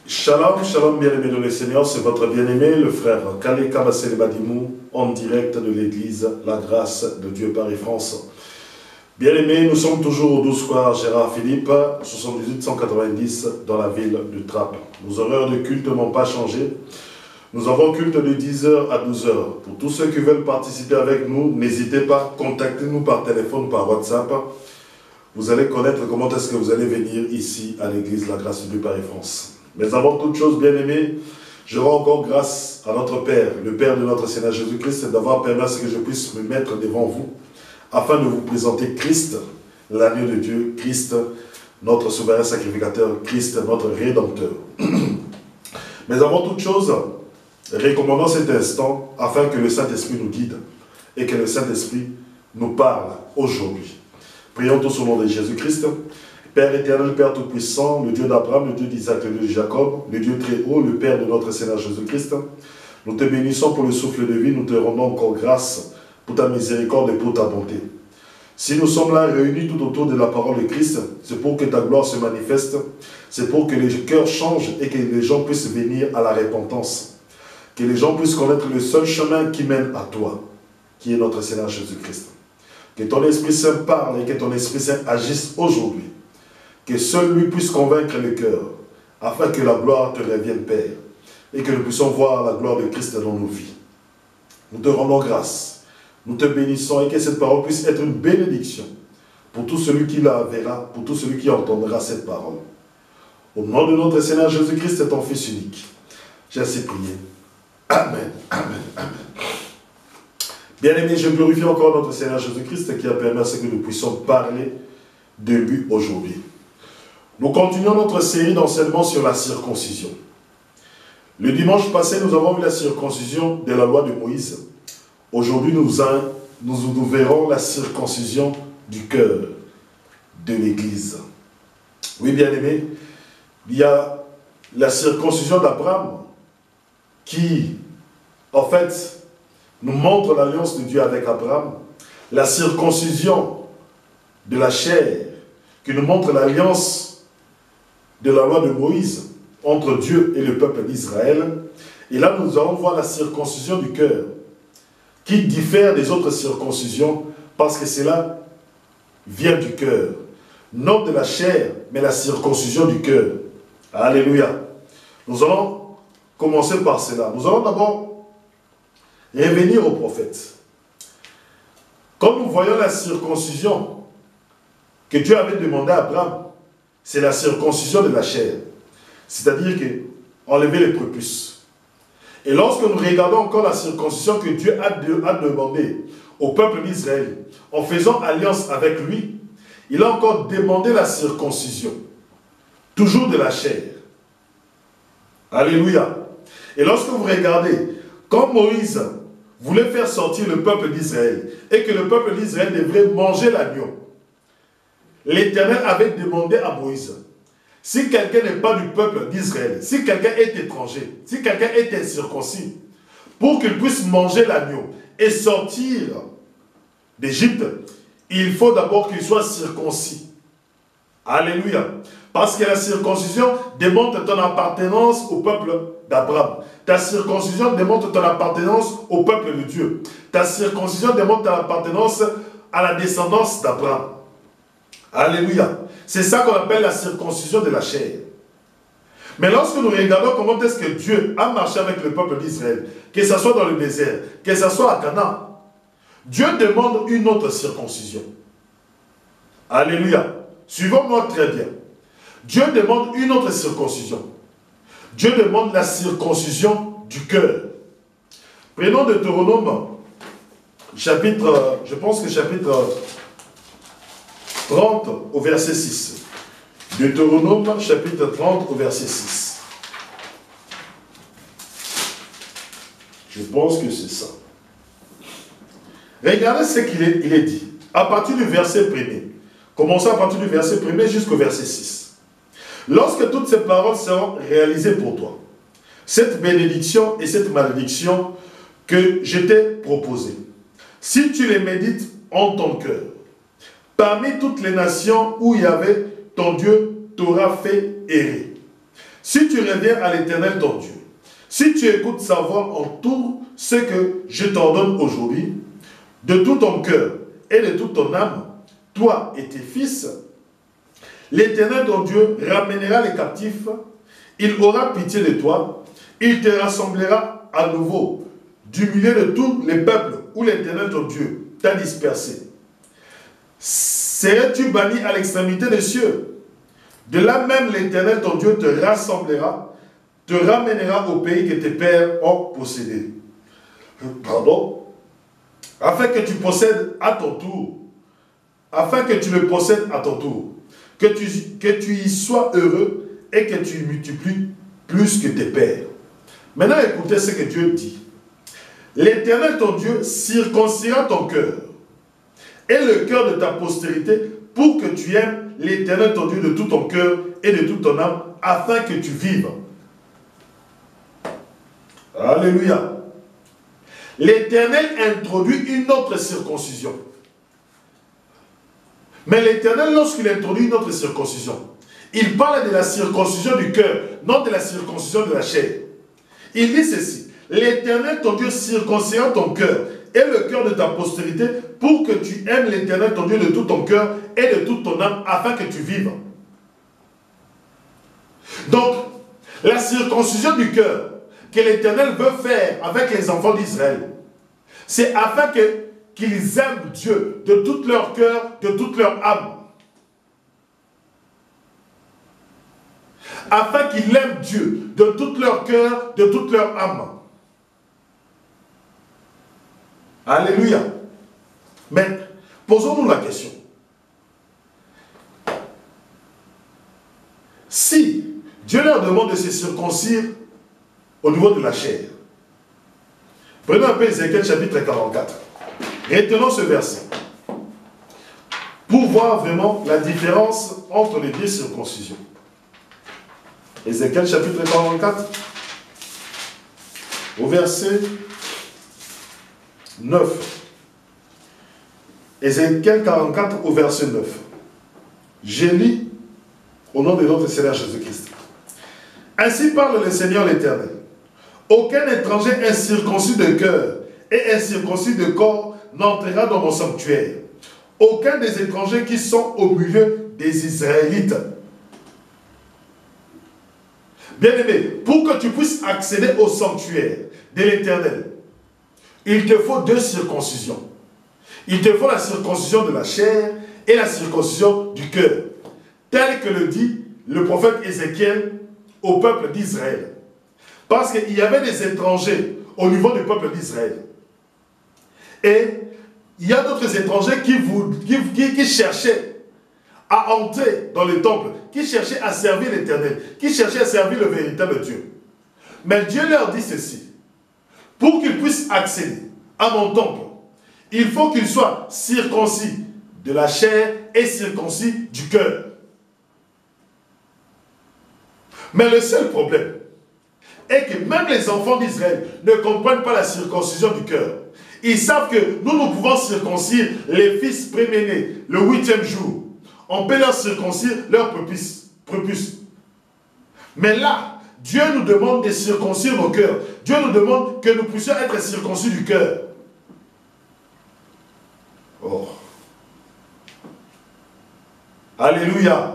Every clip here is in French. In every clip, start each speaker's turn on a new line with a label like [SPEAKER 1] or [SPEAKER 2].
[SPEAKER 1] Shalom, shalom, bien-aimés dans le Seigneur, c'est votre bien-aimé, le frère Kale Kabassele Badimou, en direct de l'église La Grâce de Dieu Paris France. Bien-aimés, nous sommes toujours au 12 square Gérard Philippe, 7890 dans la ville de Trappes. Nos horaires de culte n'ont pas changé. Nous avons culte de 10h à 12h. Pour tous ceux qui veulent participer avec nous, n'hésitez pas, contactez-nous par téléphone, par WhatsApp. Vous allez connaître comment est-ce que vous allez venir ici à l'église La Grâce de Dieu Paris France. Mais avant toute chose, bien-aimés, je rends encore grâce à notre Père, le Père de notre Seigneur Jésus-Christ, d'avoir permis à ce que je puisse me mettre devant vous, afin de vous présenter Christ, l'agneau de Dieu, Christ, notre souverain sacrificateur, Christ, notre rédempteur. Mais avant toute chose, recommandons cet instant afin que le Saint-Esprit nous guide et que le Saint-Esprit nous parle aujourd'hui. Prions tous au nom de Jésus-Christ. Père éternel, Père tout-puissant, le Dieu d'Abraham, le Dieu d'Isaac, le Dieu de Jacob, le Dieu très haut, le Père de notre Seigneur Jésus-Christ, nous te bénissons pour le souffle de vie, nous te rendons encore grâce pour ta miséricorde et pour ta bonté. Si nous sommes là réunis tout autour de la parole de Christ, c'est pour que ta gloire se manifeste, c'est pour que les cœurs changent et que les gens puissent venir à la repentance, que les gens puissent connaître le seul chemin qui mène à toi, qui est notre Seigneur Jésus-Christ. Que ton Esprit Saint parle et que ton Esprit Saint agisse aujourd'hui. Que seul lui puisse convaincre le cœur, afin que la gloire te revienne, Père, et que nous puissions voir la gloire de Christ dans nos vies. Nous te rendons grâce, nous te bénissons, et que cette parole puisse être une bénédiction pour tout celui qui la verra, pour tout celui qui entendra cette parole. Au nom de notre Seigneur Jésus-Christ et ton Fils unique, j'ai ainsi prié. Amen, amen, amen. Bien-aimés, je glorifie encore notre Seigneur Jésus-Christ qui a permis à ce que nous puissions parler de lui aujourd'hui. Nous continuons notre série d'enseignements sur la circoncision. Le dimanche passé, nous avons vu la circoncision de la loi de Moïse. Aujourd'hui, nous verrons la circoncision du cœur de l'Église. Oui, bien-aimés, il y a la circoncision d'Abraham qui, en fait, nous montre l'alliance de Dieu avec Abraham. La circoncision de la chair qui nous montre l'alliance de la loi de Moïse entre Dieu et le peuple d'Israël. Et là, nous allons voir la circoncision du cœur, qui diffère des autres circoncisions, parce que cela vient du cœur. Non de la chair, mais la circoncision du cœur. Alléluia. Nous allons commencer par cela. Nous allons d'abord revenir au prophète. Quand nous voyons la circoncision que Dieu avait demandé à Abraham, c'est la circoncision de la chair. C'est-à-dire qu'enlever les prépuces. Et lorsque nous regardons encore la circoncision que Dieu a demandé au peuple d'Israël, en faisant alliance avec lui, il a encore demandé la circoncision. Toujours de la chair. Alléluia. Et lorsque vous regardez, quand Moïse voulait faire sortir le peuple d'Israël, et que le peuple d'Israël devrait manger l'agneau, l'Éternel avait demandé à Moïse, si quelqu'un n'est pas du peuple d'Israël, si quelqu'un est étranger, si quelqu'un est incirconcis, pour qu'il puisse manger l'agneau et sortir d'Égypte, il faut d'abord qu'il soit circoncis. Alléluia. Parce que la circoncision démontre ton appartenance au peuple d'Abraham. Ta circoncision démontre ton appartenance au peuple de Dieu. Ta circoncision démontre ton appartenance à la descendance d'Abraham. Alléluia. C'est ça qu'on appelle la circoncision de la chair. Mais lorsque nous regardons comment est-ce que Dieu a marché avec le peuple d'Israël, que ce soit dans le désert, que ce soit à Canaan, Dieu demande une autre circoncision. Alléluia. Suivons-moi très bien. Dieu demande une autre circoncision. Dieu demande la circoncision du cœur. Prenons Deutéronome, chapitre, je pense que chapitre 30 au verset 6. Deutéronome, chapitre 30 au verset 6. Je pense que c'est ça. Regardez ce qu'il est dit. À partir du verset 1er. Commençons à partir du verset 1er jusqu'au verset 6. Lorsque toutes ces paroles seront réalisées pour toi, cette bénédiction et cette malédiction que je t'ai proposées, si tu les médites en ton cœur, parmi toutes les nations où il y avait ton Dieu t'aura fait errer. si tu reviens à l'Éternel ton Dieu, si tu écoutes sa voix en tout ce que je t'ordonne aujourd'hui, de tout ton cœur et de toute ton âme, toi et tes fils, l'Éternel ton Dieu ramènera les captifs, il aura pitié de toi, il te rassemblera à nouveau du milieu de tous les peuples où l'Éternel ton Dieu t'a dispersé. Serais-tu banni à l'extrémité des cieux? De là même l'Éternel ton Dieu te rassemblera, te ramènera au pays que tes pères ont possédé. Pardon? Afin que tu possèdes à ton tour, afin que tu le possèdes à ton tour, que tu y sois heureux et que tu multiplies plus que tes pères. Maintenant, écoutez ce que Dieu dit. L'Éternel ton Dieu circoncira ton cœur et le cœur de ta postérité pour que tu aimes l'Éternel ton Dieu de tout ton cœur et de toute ton âme, afin que tu vives. Alléluia. L'Éternel introduit une autre circoncision. Mais l'Éternel, lorsqu'il introduit une autre circoncision, il parle de la circoncision du cœur, non de la circoncision de la chair. Il dit ceci: l'Éternel, ton Dieu, circoncira ton cœur et le cœur de ta postérité pour que tu aimes l'Éternel, ton Dieu, de tout ton cœur et de toute ton âme, afin que tu vives. Donc, la circoncision du cœur que l'Éternel veut faire avec les enfants d'Israël, c'est afin qu'ils aiment Dieu de tout leur cœur, de toute leur âme. Afin qu'ils aiment Dieu de tout leur cœur, de toute leur âme. Alléluia. Mais, posons-nous la question. Si Dieu leur demande de se circoncire au niveau de la chair, prenons un peu Ézéchiel chapitre 44. Retenons ce verset pour voir vraiment la différence entre les deux circoncisions. Ézéchiel chapitre 44, au verset 9. Ézéchiel 44 au verset 9. Je lis au nom de notre Seigneur Jésus-Christ. Ainsi parle le Seigneur l'Éternel. Aucun étranger incirconcis de cœur et incirconcis de corps n'entrera dans mon sanctuaire. Aucun des étrangers qui sont au milieu des Israélites. Bien-aimé, pour que tu puisses accéder au sanctuaire de l'Éternel, il te faut deux circoncisions. Il te faut la circoncision de la chair et la circoncision du cœur, tel que le dit le prophète Ézéchiel au peuple d'Israël. Parce qu'il y avait des étrangers au niveau du peuple d'Israël. Et il y a d'autres étrangers qui cherchaient à entrer dans le temple, qui cherchaient à servir l'Éternel, qui cherchaient à servir le véritable Dieu. Mais Dieu leur dit ceci: pour qu'ils puissent accéder à mon temple, il faut qu'ils soient circoncis de la chair et circoncis du cœur. Mais le seul problème est que même les enfants d'Israël ne comprennent pas la circoncision du cœur. Ils savent que nous pouvons circoncire les fils préménés le 8e jour. On peut leur circoncire leur prépuce. Mais là, Dieu nous demande de circoncire nos cœurs. Dieu nous demande que nous puissions être circoncis du cœur. Oh. Alléluia.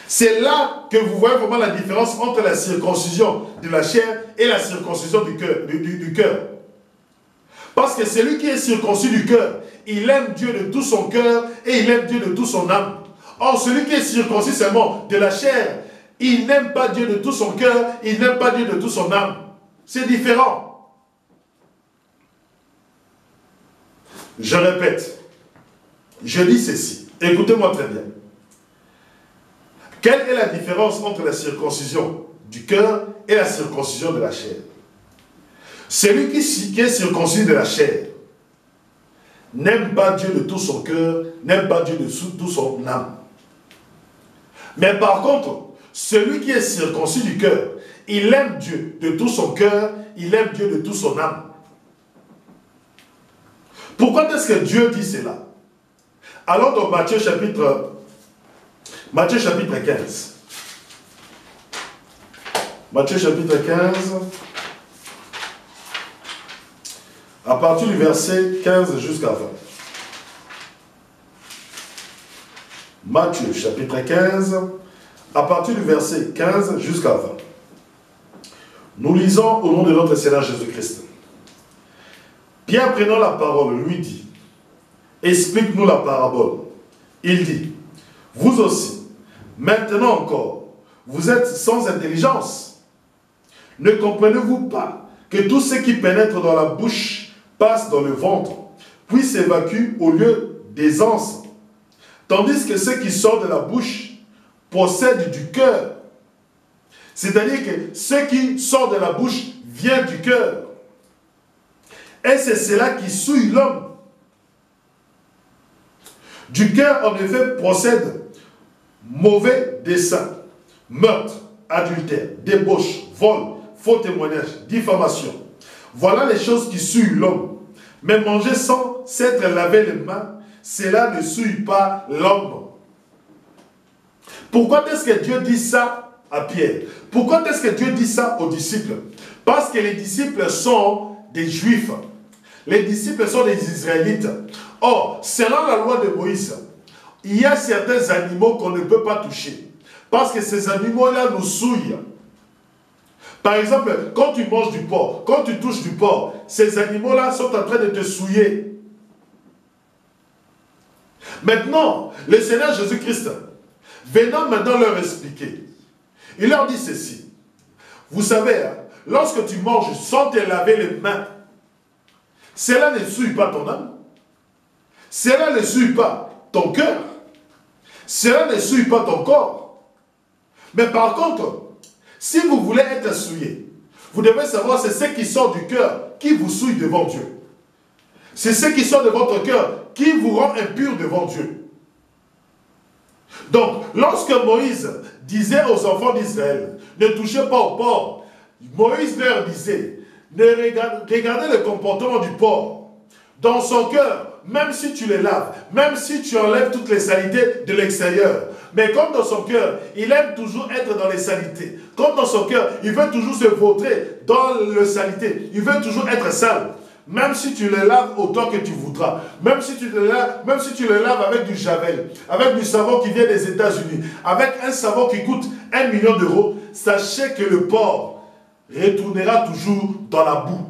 [SPEAKER 1] C'est là que vous voyez vraiment la différence entre la circoncision de la chair et la circoncision du cœur. Parce que celui qui est circoncis du cœur, il aime Dieu de tout son cœur et il aime Dieu de tout son âme. Or, celui qui est circoncis seulement de la chair, il n'aime pas Dieu de tout son cœur, il n'aime pas Dieu de tout son âme. C'est différent. Je répète, je dis ceci, écoutez-moi très bien. Quelle est la différence entre la circoncision du cœur et la circoncision de la chair? Celui qui est circoncis de la chair n'aime pas Dieu de tout son cœur, n'aime pas Dieu de tout son âme. Mais par contre, celui qui est circoncis du cœur, il aime Dieu de tout son cœur, il aime Dieu de tout son âme. Pourquoi est-ce que Dieu dit cela? Allons dans Matthieu chapitre 15. Matthieu chapitre 15, à partir du verset 15 jusqu'à 20. Matthieu chapitre 15, à partir du verset 15 jusqu'à 20. Nous lisons au nom de notre Seigneur Jésus-Christ. Pierre prenant la parole lui dit, explique-nous la parabole. Il dit, vous aussi, maintenant encore, vous êtes sans intelligence. Ne comprenez-vous pas que tout ce qui pénètre dans la bouche passe dans le ventre, puis s'évacue au lieu des anses, tandis que ce qui sort de la bouche possède du cœur. C'est-à-dire que ce qui sort de la bouche vient du cœur. Et c'est cela qui souille l'homme. Du cœur, en effet, procède mauvais dessein, meurtre, adultère, débauche, vol, faux témoignage, diffamation. Voilà les choses qui souillent l'homme. Mais manger sans s'être lavé les mains, cela ne souille pas l'homme. Pourquoi est-ce que Dieu dit ça à Pierre? Pourquoi est-ce que Dieu dit ça aux disciples? Parce que les disciples sont des Juifs. Les disciples sont des Israélites. Or, selon la loi de Moïse, il y a certains animaux qu'on ne peut pas toucher. Parce que ces animaux-là nous souillent. Par exemple, quand tu manges du porc, quand tu touches du porc, ces animaux-là sont en train de te souiller. Maintenant, le Seigneur Jésus-Christ, venant maintenant leur expliquer, il leur dit ceci. Vous savez, lorsque tu manges sans te laver les mains, cela ne souille pas ton âme. Cela ne souille pas ton cœur. Cela ne souille pas ton corps. Mais par contre, si vous voulez être souillé, vous devez savoir c'est ce qui sort du cœur qui vous souille devant Dieu. C'est ce qui sort de votre cœur qui vous rend impur devant Dieu. Donc, lorsque Moïse disait aux enfants d'Israël, ne touchez pas au porc, Moïse leur disait, regardez le comportement du porc. Dans son cœur, même si tu les laves, même si tu enlèves toutes les saletés de l'extérieur, mais comme dans son cœur, il aime toujours être dans les saletés. Comme dans son cœur, il veut toujours se vautrer dans le saleté. Il veut toujours être sale. Même si tu le laves autant que tu voudras, même si tu le laves avec du javel, avec du savon qui vient des États-Unis, avec un savon qui coûte 1 million d'euros, sachez que le porc retournera toujours dans la boue.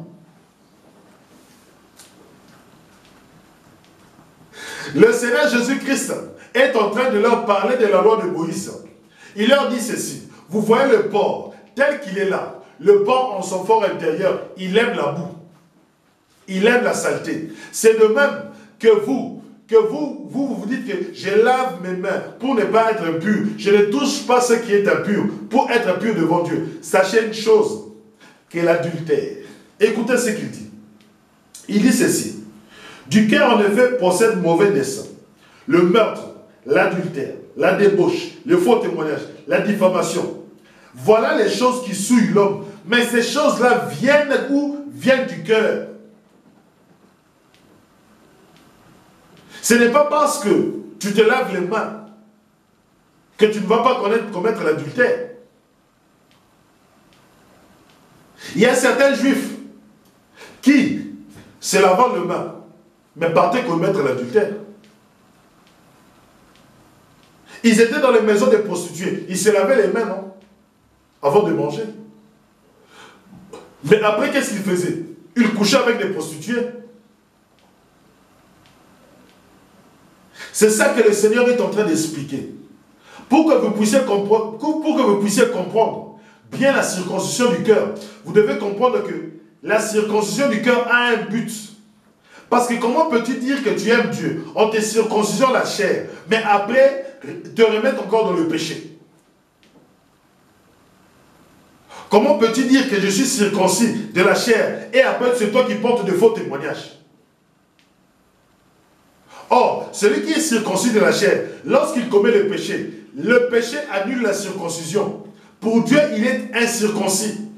[SPEAKER 1] Le Seigneur Jésus-Christ est en train de leur parler de la loi de Moïse. Il leur dit ceci, vous voyez le porc tel qu'il est là, le porc en son fort intérieur, il aime la boue. Il aime la saleté. C'est de même que vous dites que je lave mes mains pour ne pas être impur. Je ne touche pas ce qui est impur pour être pur devant Dieu. Sachez une chose, que l'adultère. Écoutez ce qu'il dit. Il dit ceci. Du cœur en effet procède mauvais dessein. Le meurtre, l'adultère, la débauche, le faux témoignage, la diffamation. Voilà les choses qui souillent l'homme. Mais ces choses-là viennent où? Viennent du cœur. Ce n'est pas parce que tu te laves les mains que tu ne vas pas commettre l'adultère. Il y a certains juifs qui se lavant les mains, mais partaient commettre l'adultère. Ils étaient dans les maisons des prostituées. Ils se lavaient les mains, non? Avant de manger. Mais après, qu'est-ce qu'ils faisaient? Ils couchaient avec des prostituées. C'est ça que le Seigneur est en train d'expliquer. Pour que vous puissiez comprendre bien la circoncision du cœur, vous devez comprendre que la circoncision du cœur a un but. Parce que comment peux-tu dire que tu aimes Dieu en te circoncisant la chair, mais après te remettre encore dans le péché? Comment peux-tu dire que je suis circoncis de la chair et après c'est toi qui portes de faux témoignages? Or, celui qui est circoncis de la chair, lorsqu'il commet le péché annule la circoncision. Pour Dieu, il est incirconcis.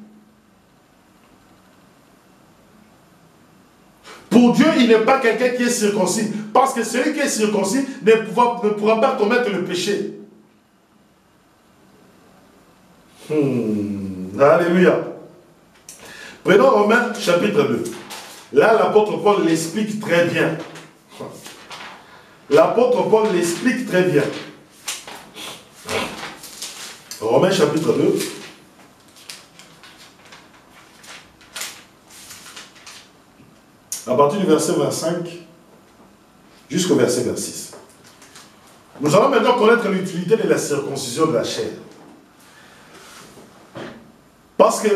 [SPEAKER 1] Pour Dieu, il n'est pas quelqu'un qui est circoncis. Parce que celui qui est circoncis ne pourra pas commettre le péché. Alléluia. Prenons Romains chapitre 2. Là, l'apôtre Paul l'explique très bien. L'apôtre Paul l'explique très bien. Romains chapitre 2. À partir du verset 25 jusqu'au verset 26. Nous allons maintenant connaître l'utilité de la circoncision de la chair. Parce que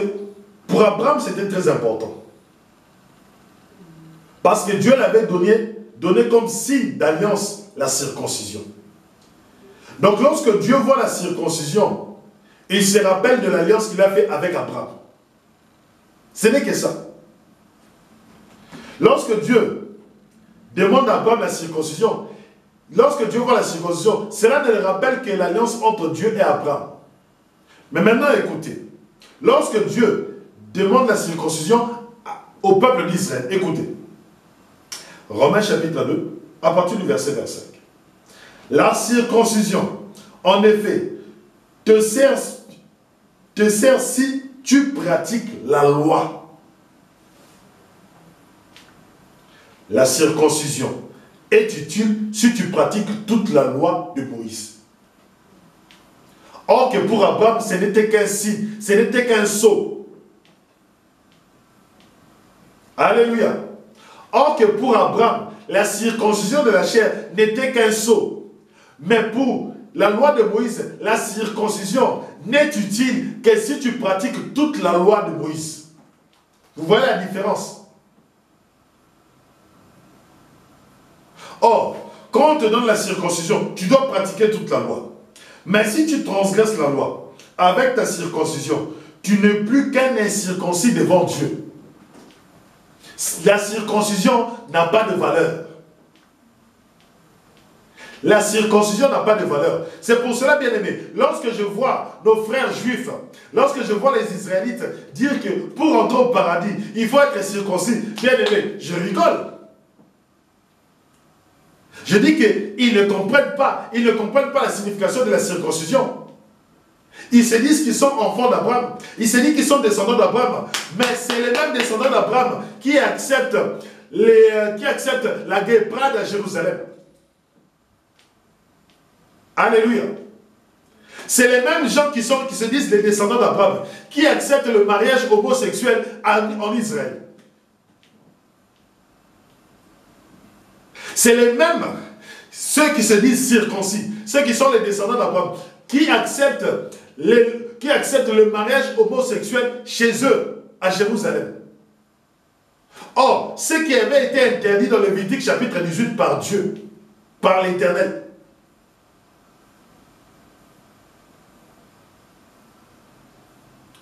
[SPEAKER 1] pour Abraham, c'était très important. Parce que Dieu l'avait donné comme signe d'alliance la circoncision. Donc lorsque Dieu voit la circoncision, il se rappelle de l'alliance qu'il a faite avec Abraham. Ce n'est que ça. Lorsque Dieu demande à Abraham la circoncision, lorsque Dieu voit la circoncision, cela ne le rappelle que l'alliance entre Dieu et Abraham. Mais maintenant écoutez, lorsque Dieu demande la circoncision au peuple d'Israël, écoutez, Romains chapitre 2, à partir du verset 25. La circoncision, en effet, te sert si tu pratiques la loi. La circoncision est utile si tu pratiques toute la loi de Moïse. Or que pour Abraham, ce n'était qu'un signe, ce n'était qu'un sceau. Alléluia. Or que pour Abraham, la circoncision de la chair n'était qu'un sceau. Mais pour la loi de Moïse, la circoncision n'est utile que si tu pratiques toute la loi de Moïse. Vous voyez la différence? Or, quand on te donne la circoncision, tu dois pratiquer toute la loi. Mais si tu transgresses la loi avec ta circoncision, tu n'es plus qu'un incirconcis devant Dieu. La circoncision n'a pas de valeur. La circoncision n'a pas de valeur. C'est pour cela, bien aimé, lorsque je vois nos frères juifs, lorsque je vois les Israélites dire que pour entrer au paradis, il faut être circoncis, bien aimé, je rigole. Je dis qu'ils ne comprennent pas la signification de la circoncision. Ils se disent qu'ils sont enfants d'Abraham, ils se disent qu'ils sont descendants d'Abraham, mais c'est les mêmes descendants d'Abraham qui acceptent la guéprade à Jérusalem. Alléluia. C'est les mêmes gens qui se disent les descendants d'Abraham, qui acceptent le mariage homosexuel en Israël. C'est les mêmes, ceux qui se disent circoncis, ceux qui sont les descendants d'Abraham, qui acceptent le mariage homosexuel chez eux, à Jérusalem. Or, ce qui avait été interdit dans le Lévitique chapitre 18 par Dieu, par l'Éternel.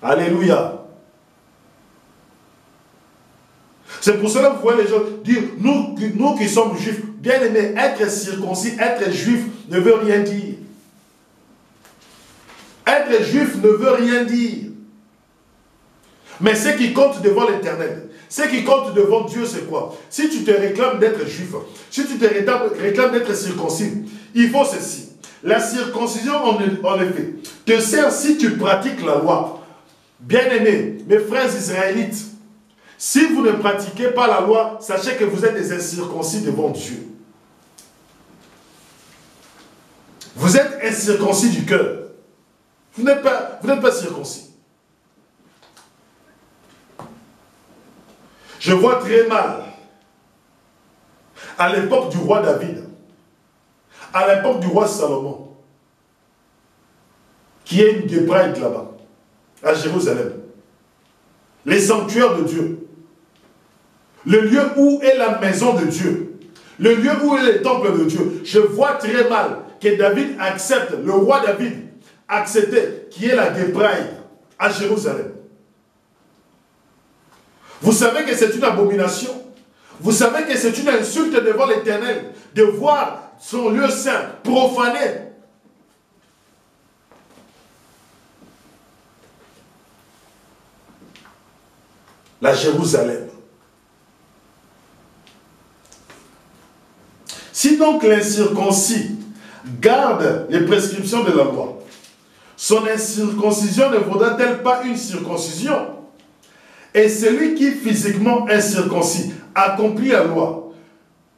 [SPEAKER 1] Alléluia. C'est pour cela que vous voyez les gens dire, nous qui sommes juifs, bien aimés, être circoncis, être juif ne veut rien dire. Être juif ne veut rien dire. Mais ce qui compte devant l'Éternel, ce qui compte devant Dieu, c'est quoi? Si tu te réclames d'être juif, si tu te réclames d'être circoncis, il faut ceci. La circoncision, en effet, te sert si tu pratiques la loi. Bien-aimés, mes frères israélites, si vous ne pratiquez pas la loi, sachez que vous êtes des incirconcis devant Dieu. Vous êtes incirconcis du cœur. Vous n'êtes pas circoncis. Je vois très mal, à l'époque du roi David, à l'époque du roi Salomon, qui est une guébraille là-bas, à Jérusalem, les sanctuaires de Dieu, le lieu où est la maison de Dieu, le lieu où est le temple de Dieu. Je vois très mal que David accepte, le roi David acceptait qui est la guébraille à Jérusalem. Vous savez que c'est une abomination. Vous savez que c'est une insulte devant l'Éternel de voir son lieu saint profané. La Jérusalem. Si donc l'incirconcis garde les prescriptions de la loi, son incirconcision ne vaudra-t-elle pas une circoncision? Et celui qui physiquement incirconcis accomplit la loi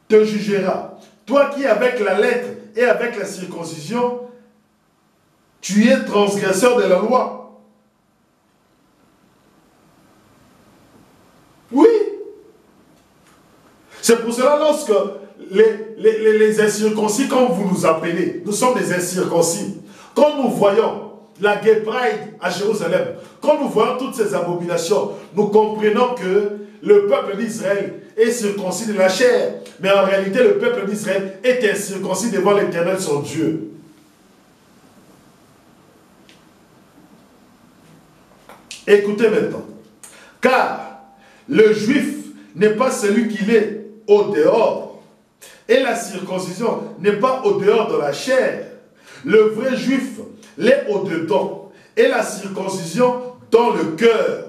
[SPEAKER 1] te jugera. Toi qui avec la lettre et avec la circoncision, tu es transgresseur de la loi. Oui. C'est pour cela lorsque les incirconcis, comme vous nous appelez, nous sommes des incirconcis. Quand nous voyons la Gay Pride à Jérusalem, quand nous voyons toutes ces abominations, nous comprenons que le peuple d'Israël est circoncis de la chair. Mais en réalité, le peuple d'Israël est incirconcis devant l'Éternel, son Dieu. Écoutez maintenant. Car le juif n'est pas celui qu'il est au dehors. Et la circoncision n'est pas au dehors de la chair. Le vrai juif l'est au dedans. Et la circoncision dans le cœur.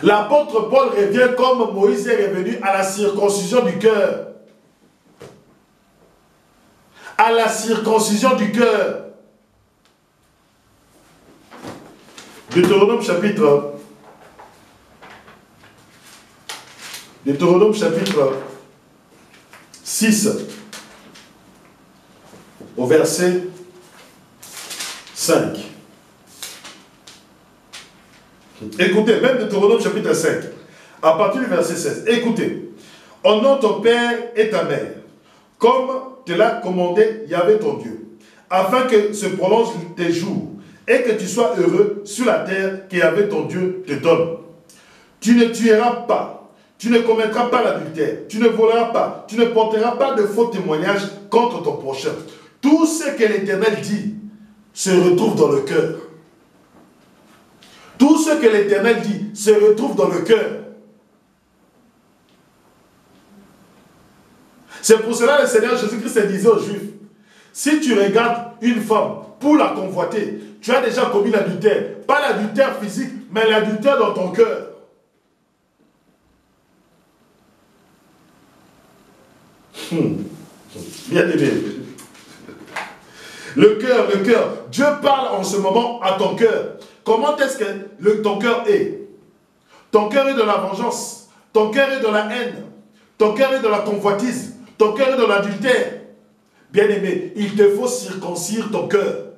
[SPEAKER 1] L'apôtre Paul revient comme Moïse est revenu à la circoncision du cœur. À la circoncision du cœur. Deutéronome chapitre 6 au verset 5. Écoutez, même Deutéronome chapitre 5, à partir du verset 16. Écoutez, honore ton père et ta mère, comme te l'a commandé Yahvé ton Dieu, afin que se prolongent tes jours, et que tu sois heureux sur la terre que Yahvé ton Dieu te donne. Tu ne tueras pas, tu ne commettras pas l'adultère, tu ne voleras pas, tu ne porteras pas de faux témoignages contre ton prochain. Tout ce que l'Éternel dit se retrouve dans le cœur. Tout ce que l'Éternel dit se retrouve dans le cœur. C'est pour cela que le Seigneur Jésus-Christ disait aux Juifs, si tu regardes une femme pour la convoiter, tu as déjà commis l'adultère. Pas l'adultère physique, mais l'adultère dans ton cœur. Bien aimé. Le cœur. Dieu parle en ce moment à ton cœur. Comment est-ce que ton cœur est? Ton cœur est de la vengeance. Ton cœur est de la haine. Ton cœur est de la convoitise. Ton cœur est de l'adultère. Bien-aimé, il te faut circoncire ton cœur.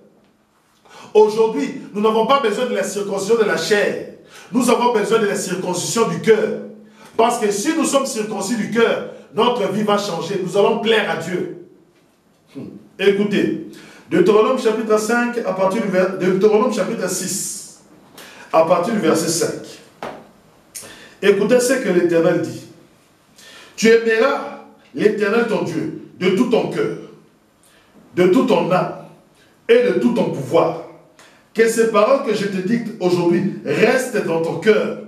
[SPEAKER 1] Aujourd'hui, nous n'avons pas besoin de la circoncision de la chair. Nous avons besoin de la circoncision du cœur. Parce que si nous sommes circoncis du cœur, notre vie va changer. Nous allons plaire à Dieu. Écoutez, Deutéronome chapitre 5, à partir du Deutéronome chapitre 6, à partir du verset 5. Écoutez ce que l'Éternel dit. Tu aimeras l'Éternel ton Dieu de tout ton cœur, de toute ton âme et de tout ton pouvoir. Que ces paroles que je te dicte aujourd'hui restent dans ton cœur.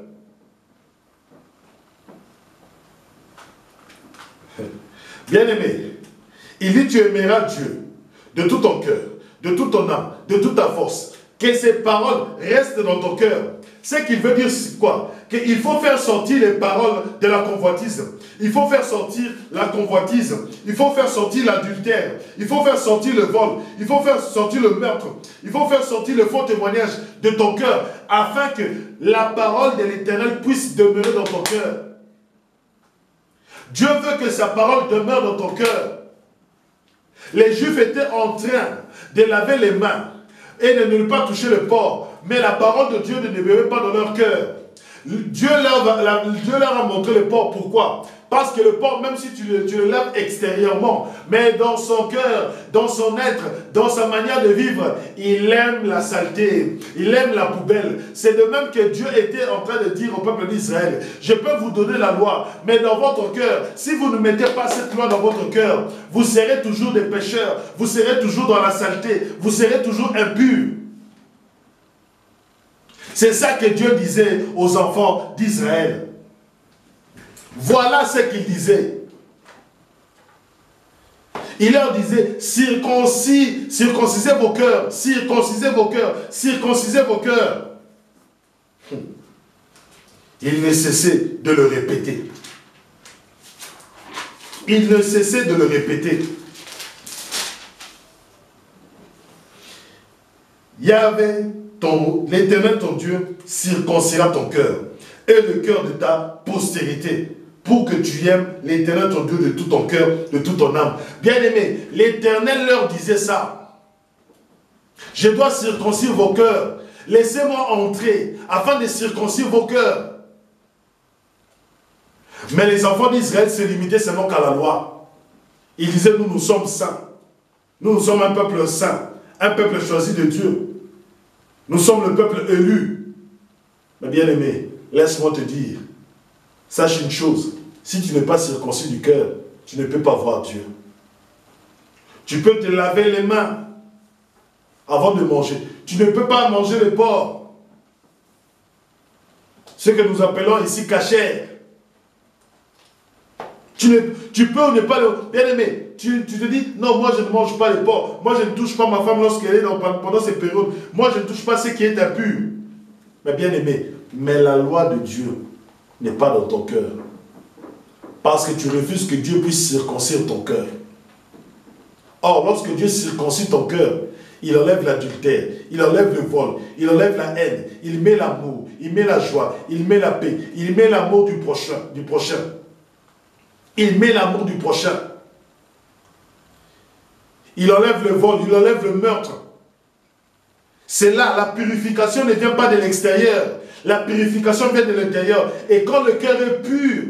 [SPEAKER 1] Bien-aimé, il dit tu aimeras Dieu de tout ton cœur, de toute ton âme, de toute ta force. Que ces paroles restent dans ton cœur. Ce qu'il veut dire, c'est quoi? Qu'il faut faire sortir les paroles de la convoitise. Il faut faire sortir la convoitise. Il faut faire sortir l'adultère. Il faut faire sortir le vol. Il faut faire sortir le meurtre. Il faut faire sortir le faux témoignage de ton cœur afin que la parole de l'Éternel puisse demeurer dans ton cœur. Dieu veut que sa parole demeure dans ton cœur. Les Juifs étaient en train de laver les mains et de ne pas toucher le porc. Mais la parole de Dieu ne demeurait pas dans leur cœur. Dieu leur a montré le porc. Pourquoi? Parce que le porc, même si tu le laves extérieurement, mais dans son cœur, dans son être, dans sa manière de vivre, il aime la saleté, il aime la poubelle. C'est de même que Dieu était en train de dire au peuple d'Israël, je peux vous donner la loi, mais dans votre cœur, si vous ne mettez pas cette loi dans votre cœur, vous serez toujours des pécheurs, vous serez toujours dans la saleté, vous serez toujours impurs. C'est ça que Dieu disait aux enfants d'Israël. Voilà ce qu'il disait. Il leur disait, circoncisez vos cœurs, circoncisez vos cœurs, circoncisez vos cœurs. Il ne cessait de le répéter. Il ne cessait de le répéter. Yahvé, l'Éternel ton Dieu, circoncira ton cœur et le cœur de ta postérité, pour que tu aimes l'Éternel ton Dieu de tout ton cœur, de toute ton âme. Bien-aimés, l'Éternel leur disait ça. Je dois circoncire vos cœurs. Laissez-moi entrer afin de circoncire vos cœurs. Mais les enfants d'Israël se limitaient seulement qu'à la loi. Ils disaient, nous sommes saints. Nous sommes un peuple saint, un peuple choisi de Dieu. Nous sommes le peuple élu. Mais bien aimé, laisse-moi te dire, sache une chose, si tu n'es pas circoncis du cœur, tu ne peux pas voir Dieu. Tu peux te laver les mains avant de manger. Tu ne peux pas manger le porc. Ce que nous appelons ici cachère. Tu peux ou ne pas le... Bien aimé, tu te dis, non, moi je ne mange pas le porc. Moi je ne touche pas ma femme lorsqu'elle est pendant ces périodes. Moi je ne touche pas ce qui est impur. Mais bien aimé, mais la loi de Dieu n'est pas dans ton cœur. Parce que tu refuses que Dieu puisse circoncire ton cœur. Or, lorsque Dieu circoncit ton cœur, il enlève l'adultère, il enlève le vol, il enlève la haine, il met l'amour, il met la joie, il met la paix, il met l'amour du prochain. Il met l'amour du prochain. Il enlève le vol, il enlève le meurtre. C'est là, la purification ne vient pas de l'extérieur. La purification vient de l'intérieur. Et quand le cœur est pur,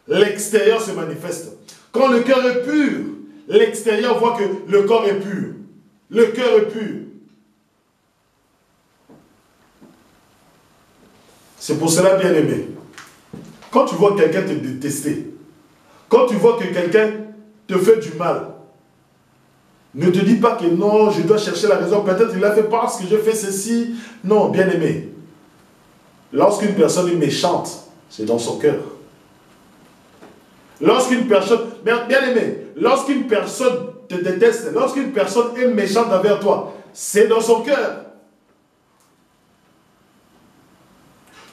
[SPEAKER 1] l'extérieur se manifeste. Quand le cœur est pur, l'extérieur voit que le corps est pur. Le cœur est pur. C'est pour cela, bien aimé, quand tu vois quelqu'un te détester, quand tu vois que quelqu'un te fait du mal, ne te dis pas que non, je dois chercher la raison. Peut-être il a fait parce que je fais ceci. Non, bien aimé. Lorsqu'une personne est méchante, c'est dans son cœur. Lorsqu'une personne, bien aimé, lorsqu'une personne te déteste, lorsqu'une personne est méchante envers toi, c'est dans son cœur.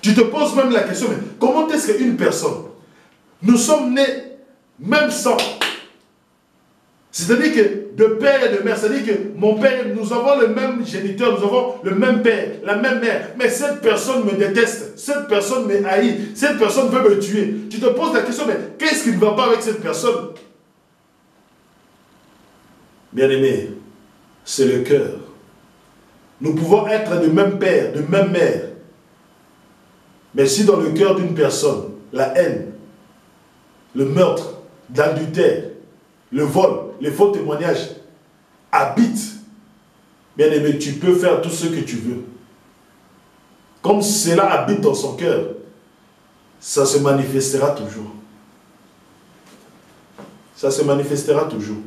[SPEAKER 1] Tu te poses même la question, mais comment est-ce qu'une personne, nous sommes nés même sang, c'est-à-dire que de père et de mère, c'est-à-dire que mon père, nous avons le même géniteur, nous avons le même père, la même mère, mais cette personne me déteste, cette personne me haït, cette personne veut me tuer. Tu te poses la question, mais qu'est-ce qui ne va pas avec cette personne? Bien-aimé, c'est le cœur. Nous pouvons être de même père, de même mère, mais si dans le cœur d'une personne, la haine, le meurtre, l'adultère, le vol, les faux témoignages habitent, bien aimé, tu peux faire tout ce que tu veux. Comme cela habite dans son cœur, ça se manifestera toujours. Ça se manifestera toujours.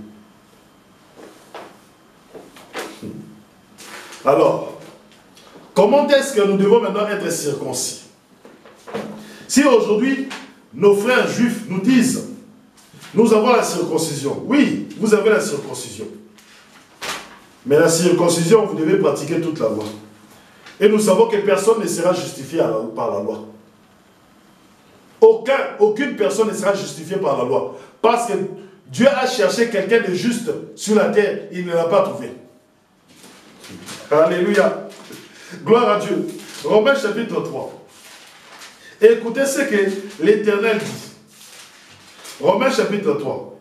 [SPEAKER 1] Alors, comment est-ce que nous devons maintenant être circoncis? Si aujourd'hui, nos frères juifs nous disent, nous avons la circoncision. Oui, vous avez la circoncision. Mais la circoncision, vous devez pratiquer toute la loi. Et nous savons que personne ne sera justifié par la loi. Aucune personne ne sera justifiée par la loi. Parce que Dieu a cherché quelqu'un de juste sur la terre, il ne l'a pas trouvé. Alléluia. Gloire à Dieu. Romains chapitre 3. Écoutez ce que l'Éternel dit. Romains chapitre 3.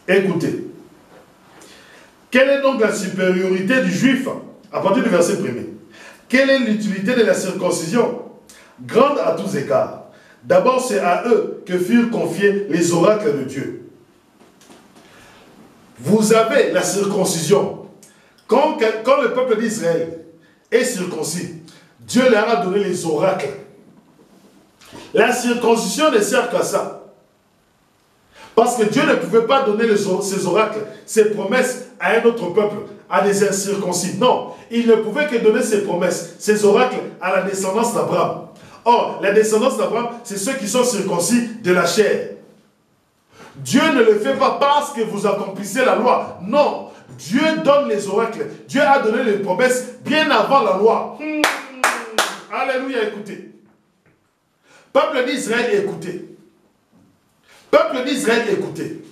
[SPEAKER 1] Écoutez. Quelle est donc la supériorité du juif? À partir du verset 1er. Quelle est l'utilité de la circoncision? Grande à tous égards. D'abord, c'est à eux que furent confiés les oracles de Dieu. Vous avez la circoncision. Quand le peuple d'Israël est circoncis, Dieu leur a donné les oracles. La circoncision ne sert qu'à ça. Parce que Dieu ne pouvait pas donner ses oracles, ses promesses à un autre peuple, à des incirconcis. Non, il ne pouvait que donner ses promesses, ses oracles à la descendance d'Abraham. Or, la descendance d'Abraham, c'est ceux qui sont circoncis de la chair. Dieu ne le fait pas parce que vous accomplissez la loi. Non, Dieu donne les oracles. Dieu a donné les promesses bien avant la loi. Alléluia, écoutez. Peuple d'Israël, écoutez. Peuple d'Israël, écoutez.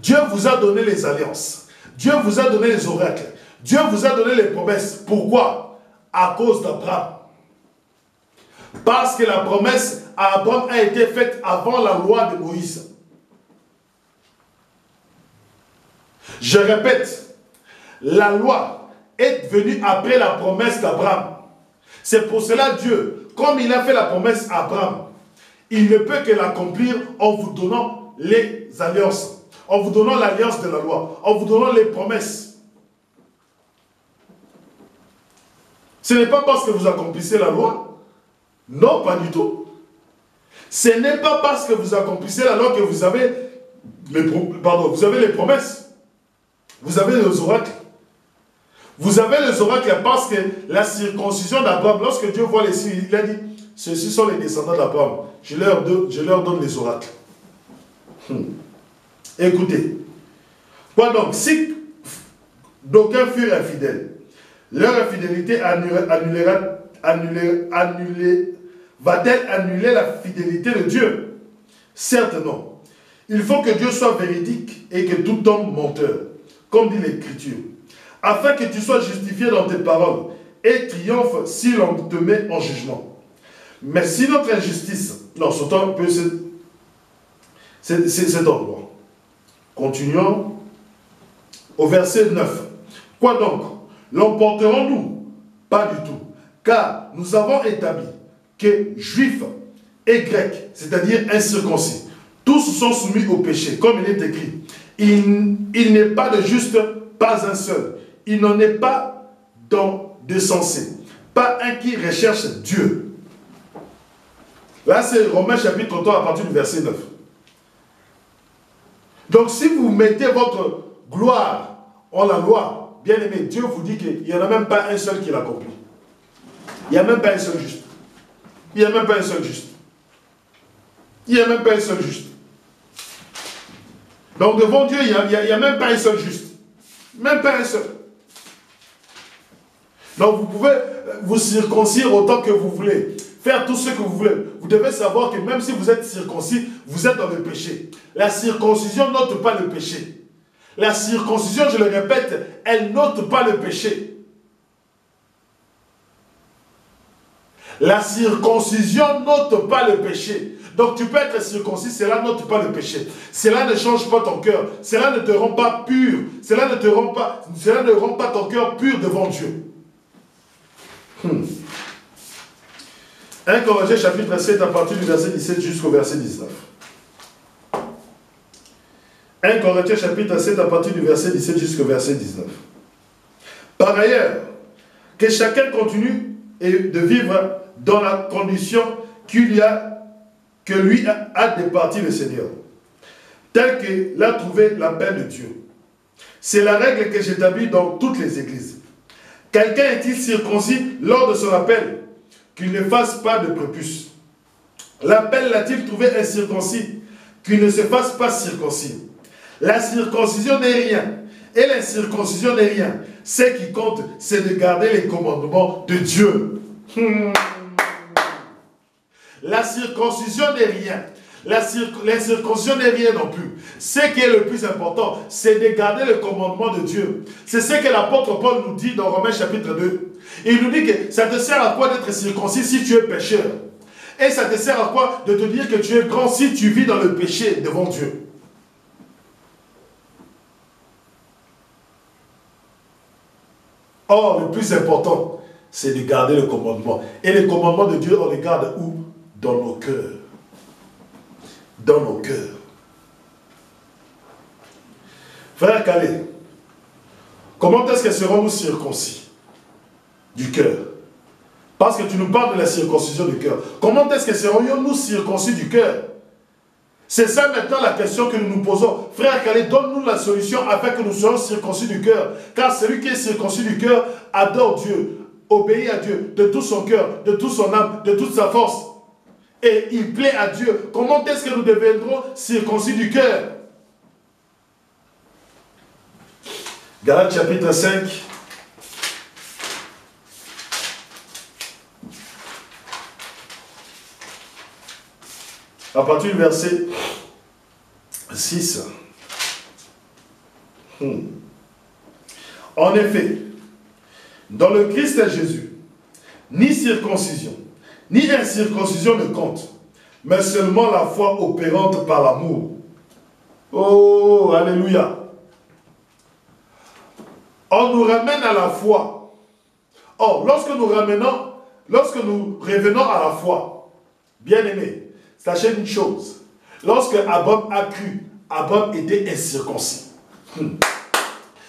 [SPEAKER 1] Dieu vous a donné les alliances. Dieu vous a donné les oracles. Dieu vous a donné les promesses. Pourquoi? À cause d'Abraham. Parce que la promesse à Abraham a été faite avant la loi de Moïse. Je répète, la loi est venue après la promesse d'Abraham. C'est pour cela Dieu, comme il a fait la promesse à Abraham, il ne peut que l'accomplir en vous donnant les alliances, en vous donnant l'alliance de la loi, en vous donnant les promesses. Ce n'est pas parce que vous accomplissez la loi. Non, pas du tout. Ce n'est pas parce que vous accomplissez la loi que vous avez vous avez les promesses. Vous avez les oracles. Vous avez les oracles parce que la circoncision d'Abraham, lorsque Dieu voit les signes, il a dit, ceux-ci sont les descendants d'Abraham. Je leur donne les oracles. Écoutez. Quoi donc? Si d'aucuns furent infidèles, leur infidélité va-t-elle annuler la fidélité de Dieu? Certes non. Il faut que Dieu soit véridique et que tout homme menteur, comme dit l'Écriture, afin que tu sois justifié dans tes paroles et triomphe si l'on te met en jugement. Mais si notre injustice... Non, sautons un peu cet endroit. Continuons au verset 9. Quoi donc? L'emporterons-nous? Pas du tout. Car nous avons établi que juifs et grecs, c'est-à-dire incirconcis, tous sont soumis au péché, comme il est écrit. Il n'est pas de juste, pas un seul. Il n'en est pas de sensé. Pas un qui recherche Dieu. Là, c'est Romains chapitre 3 à partir du verset 9. Donc, si vous mettez votre gloire en la loi, bien aimé, Dieu vous dit qu'il n'y en a même pas un seul qui l'accomplit. Il n'y a même pas un seul juste. Il n'y a même pas un seul juste. Il n'y a même pas un seul juste. Donc devant Dieu, il n'y a même pas un seul juste. Même pas un seul. Donc vous pouvez vous circoncire autant que vous voulez. Faire tout ce que vous voulez. Vous devez savoir que même si vous êtes circoncis, vous êtes dans le péché. La circoncision n'ôte pas le péché. La circoncision, je le répète, elle n'ôte pas le péché. La circoncision n'ôte pas le péché. Donc tu peux être circoncis, cela n'ôte pas le péché. Cela ne change pas ton cœur. Cela ne te rend pas pur. Cela ne rend pas ton cœur pur devant Dieu. 1 Corinthiens chapitre 7 à partir du verset 17 jusqu'au verset 19. 1 Corinthiens chapitre 7 à partir du verset 17 jusqu'au verset 19. Par ailleurs, que chacun continue de vivre dans la condition que lui a départi le Seigneur, tel qu'il a trouvé l'appel de Dieu. C'est la règle que j'établis dans toutes les églises. Quelqu'un est-il circoncis lors de son appel, qu'il ne fasse pas de prépuce? L'appel l'a-t-il trouvé incirconcis, qu'il ne se fasse pas circoncis? La circoncision n'est rien, et l'incirconcision n'est rien. Ce qui compte, c'est de garder les commandements de Dieu. La circoncision n'est rien. L'incirconcision n'est rien non plus. Ce qui est le plus important, c'est de garder le commandement de Dieu. C'est ce que l'apôtre Paul nous dit dans Romains chapitre 2. Il nous dit que ça te sert à quoi d'être circoncis si tu es pécheur? Et ça te sert à quoi de te dire que tu es grand si tu vis dans le péché devant Dieu? Or, le plus important, c'est de garder le commandement. Et le commandement de Dieu, on les garde où? Dans nos cœurs. Dans nos cœurs. Frère Calais, comment est-ce que serons-nous circoncis du cœur? Parce que tu nous parles de la circoncision du cœur. Comment est-ce que serons-nous circoncis du cœur? C'est ça maintenant la question que nous nous posons. Frère Calais, donne-nous la solution afin que nous soyons circoncis du cœur. Car celui qui est circoncis du cœur adore Dieu, obéit à Dieu de tout son cœur, de toute son âme, de toute sa force. Et il plaît à Dieu. Comment est-ce que nous deviendrons circoncis du cœur? Galates chapitre 5. À partir du verset 6. En effet, dans le Christ Jésus, ni circoncision, ni incirconcision ne compte, mais seulement la foi opérante par l'amour. Oh, alléluia. On nous ramène à la foi. Or, lorsque nous revenons à la foi, bien-aimés, sachez une chose. Lorsque Abraham a cru, Abraham était incirconcis.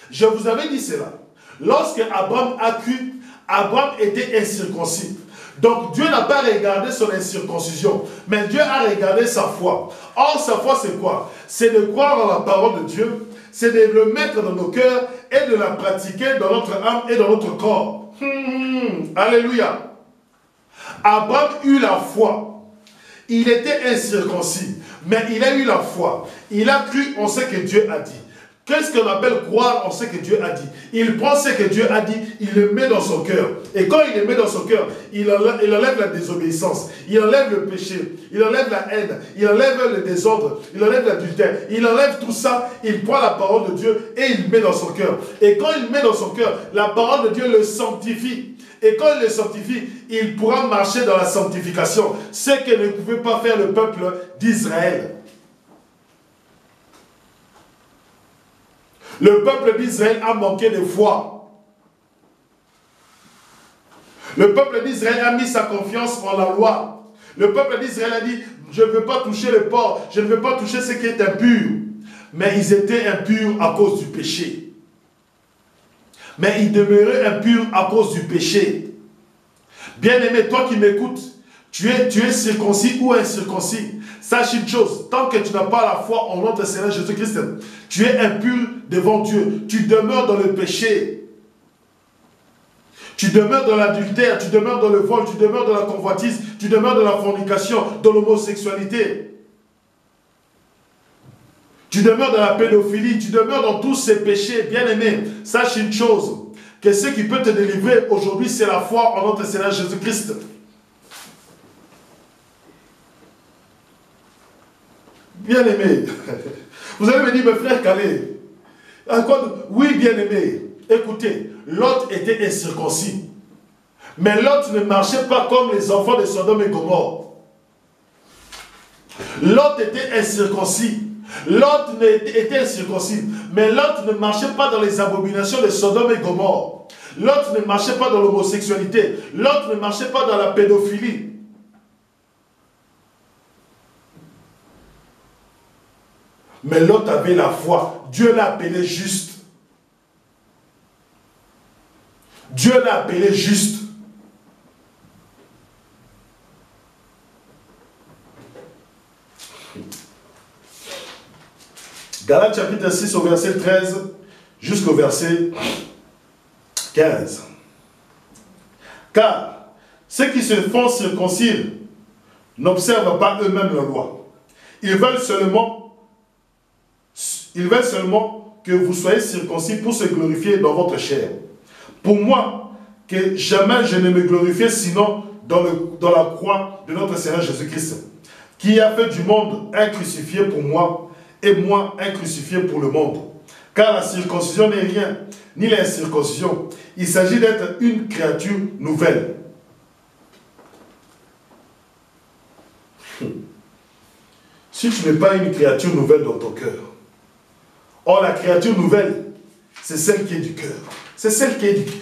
[SPEAKER 1] Je vous avais dit cela. Lorsque Abraham a cru, Abraham était incirconcis. Donc Dieu n'a pas regardé son incirconcision, mais Dieu a regardé sa foi. Or, sa foi, c'est quoi? C'est de croire en la parole de Dieu, c'est de le mettre dans nos cœurs et de la pratiquer dans notre âme et dans notre corps. Alléluia. Abraham eut la foi. Il était incirconcis, mais il a eu la foi. Il a cru en ce que Dieu a dit. Qu'est-ce qu'on appelle croire en ce que Dieu a dit? Il prend ce que Dieu a dit, il le met dans son cœur. Et quand il le met dans son cœur, il enlève la désobéissance, il enlève le péché, il enlève la haine, il enlève le désordre, il enlève l'adultère, il enlève tout ça, il prend la parole de Dieu et il le met dans son cœur. Et quand il le met dans son cœur, la parole de Dieu le sanctifie. Et quand il le sanctifie, il pourra marcher dans la sanctification. Ce que ne pouvait pas faire le peuple d'Israël. Le peuple d'Israël a manqué de foi. Le peuple d'Israël a mis sa confiance en la loi. Le peuple d'Israël a dit, je ne veux pas toucher le porc, je ne veux pas toucher ce qui est impur. Mais ils étaient impurs à cause du péché. Mais ils demeuraient impurs à cause du péché. Bien-aimé, toi qui m'écoutes, tu es circoncis ou incirconcis. Sache une chose, tant que tu n'as pas la foi en notre Seigneur Jésus-Christ, tu es impur devant Dieu. Tu demeures dans le péché. Tu demeures dans l'adultère, tu demeures dans le vol, tu demeures dans la convoitise, tu demeures dans la fornication, dans l'homosexualité. Tu demeures dans la pédophilie, tu demeures dans tous ces péchés. Bien-aimé, sache une chose, que ce qui peut te délivrer aujourd'hui, c'est la foi en notre Seigneur Jésus-Christ. Bien-aimé, vous allez me dire, mes frères Calais, oui, bien-aimé, écoutez, Lot était incirconcis. Mais Lot ne marchait pas comme les enfants de Sodome et Gomorrhe. Lot était incirconcis. Lot était incirconcis. Mais Lot ne marchait pas dans les abominations de Sodome et Gomorrhe. Lot ne marchait pas dans l'homosexualité. Lot ne marchait pas dans la pédophilie. Mais Lot avait la foi. Dieu l'a appelé juste. Dieu l'a appelé juste. Galates chapitre 6 au verset 13 jusqu'au verset 15. Car ceux qui se font circoncire n'observent pas eux-mêmes la loi. Ils veulent seulement que vous soyez circoncis pour se glorifier dans votre chair. Pour moi, que jamais je ne me glorifiais sinon dans la croix de notre Seigneur Jésus-Christ, qui a fait du monde un crucifié pour moi, et moi un crucifié pour le monde. Car la circoncision n'est rien, ni l'incirconcision. Il s'agit d'être une créature nouvelle. Si tu n'es pas une créature nouvelle dans ton cœur, or la créature nouvelle, c'est celle qui est du cœur. C'est celle qui est du cœur.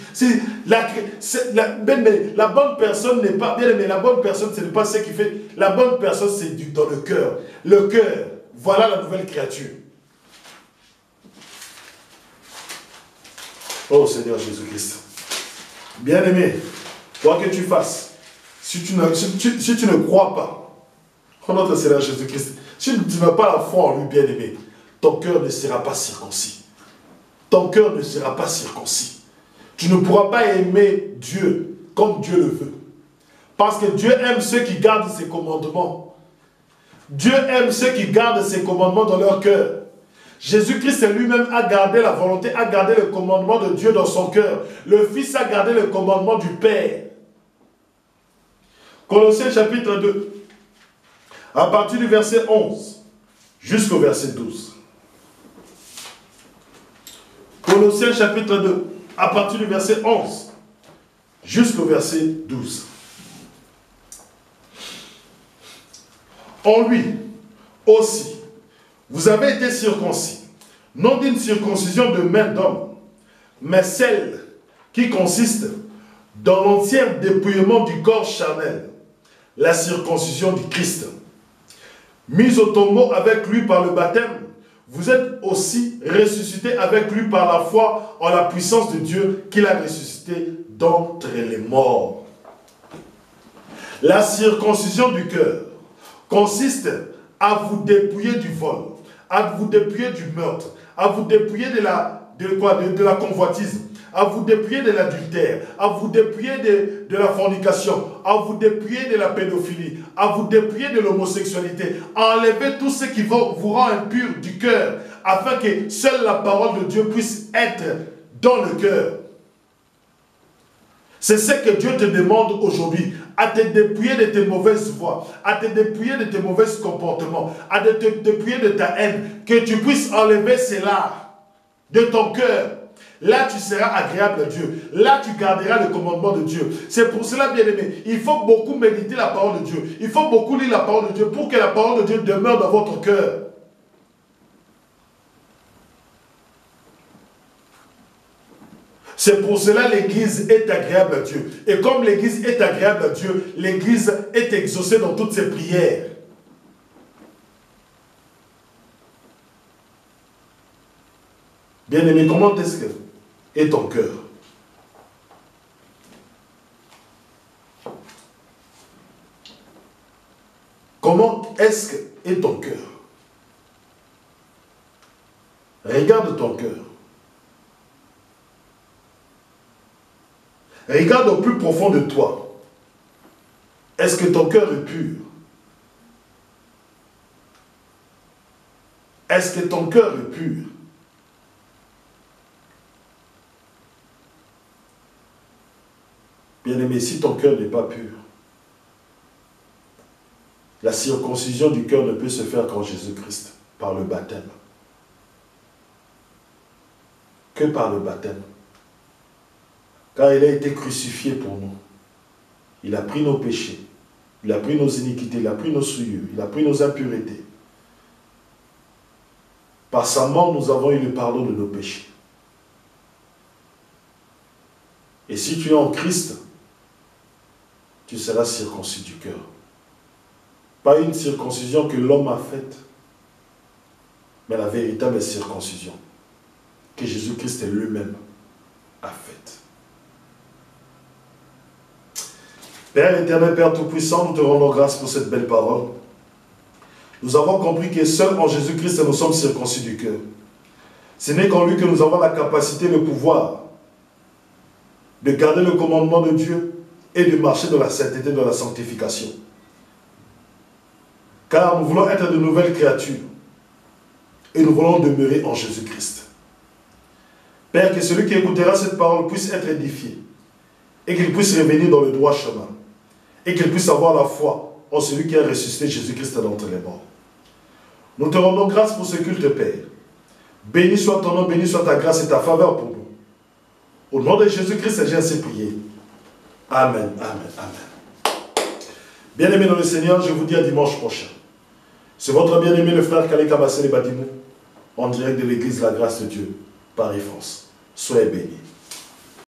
[SPEAKER 1] La bonne personne n'est pas, bien aimé, la bonne personne, ce n'est pas ce qui fait. La bonne personne, c'est dans le cœur. Le cœur, voilà la nouvelle créature. Oh Seigneur Jésus-Christ. Bien aimé, quoi que tu fasses, si tu ne crois pas en notre Seigneur Jésus-Christ, si tu n'as pas la foi en lui, bien aimé, ton cœur ne sera pas circoncis. Ton cœur ne sera pas circoncis. Tu ne pourras pas aimer Dieu comme Dieu le veut. Parce que Dieu aime ceux qui gardent ses commandements. Dieu aime ceux qui gardent ses commandements dans leur cœur. Jésus-Christ lui-même a gardé la volonté, a gardé le commandement de Dieu dans son cœur. Le Fils a gardé le commandement du Père. Colossiens chapitre 2, à partir du verset 11 jusqu'au verset 12. Colossiens chapitre 2, à partir du verset 11 jusqu'au verset 12. En lui aussi, vous avez été circoncis, non d'une circoncision de main d'homme, mais celle qui consiste dans l'entier dépouillement du corps charnel, la circoncision du Christ. Mis au tombeau avec lui par le baptême, vous êtes aussi ressuscités avec lui par la foi en la puissance de Dieu qu'il a ressuscité d'entre les morts. La circoncision du cœur consiste à vous dépouiller du vol, à vous dépouiller du meurtre, à vous dépouiller de la convoitise, à vous dépouiller de l'adultère, à vous dépouiller de la fornication, à vous dépouiller de la pédophilie, à vous dépouiller de l'homosexualité, à enlever tout ce qui vous rend impur du cœur, afin que seule la parole de Dieu puisse être dans le cœur. C'est ce que Dieu te demande aujourd'hui, à te dépouiller de tes mauvaises voies, à te dépouiller de tes mauvais comportements, à te dépouiller de ta haine, que tu puisses enlever cela de ton cœur. Là, tu seras agréable à Dieu. Là, tu garderas le commandement de Dieu. C'est pour cela, bien-aimé, il faut beaucoup méditer la parole de Dieu. Il faut beaucoup lire la parole de Dieu pour que la parole de Dieu demeure dans votre cœur. C'est pour cela que l'Église est agréable à Dieu. Et comme l'Église est agréable à Dieu, l'Église est exaucée dans toutes ses prières. Bien-aimé, comment est-ce que est ton cœur? Comment est-ce que est ton cœur? Regarde ton cœur. Regarde au plus profond de toi. Est-ce que ton cœur est pur? Est-ce que ton cœur est pur? Bien-aimé, si ton cœur n'est pas pur, la circoncision du cœur ne peut se faire qu'en Jésus-Christ, par le baptême. Que par le baptême. Car il a été crucifié pour nous. Il a pris nos péchés, il a pris nos iniquités, il a pris nos souillures, il a pris nos impuretés. Par sa mort, nous avons eu le pardon de nos péchés. Et si tu es en Christ, tu seras circoncis du cœur. Pas une circoncision que l'homme a faite, mais la véritable circoncision que Jésus-Christ lui-même a faite. Père éternel, Père Tout-Puissant, nous te rendons grâce pour cette belle parole. Nous avons compris que seul en Jésus-Christ nous sommes circoncis du cœur. Ce n'est qu'en lui que nous avons la capacité, le pouvoir de garder le commandement de Dieu et de marcher dans la sainteté, dans la sanctification. Car nous voulons être de nouvelles créatures et nous voulons demeurer en Jésus-Christ. Père, que celui qui écoutera cette parole puisse être édifié et qu'il puisse revenir dans le droit chemin et qu'il puisse avoir la foi en celui qui a ressuscité Jésus-Christ d'entre les morts. Nous te rendons grâce pour ce culte, Père. Béni soit ton nom, béni soit ta grâce et ta faveur pour nous. Au nom de Jésus-Christ, j'ai ainsi prié. Amen, amen, amen. Bien-aimés dans le Seigneur, je vous dis à dimanche prochain. C'est votre bien-aimé le frère Kaleka Bassele Badimou, en direct de l'église La Grâce de Dieu, Paris, France. Soyez bénis.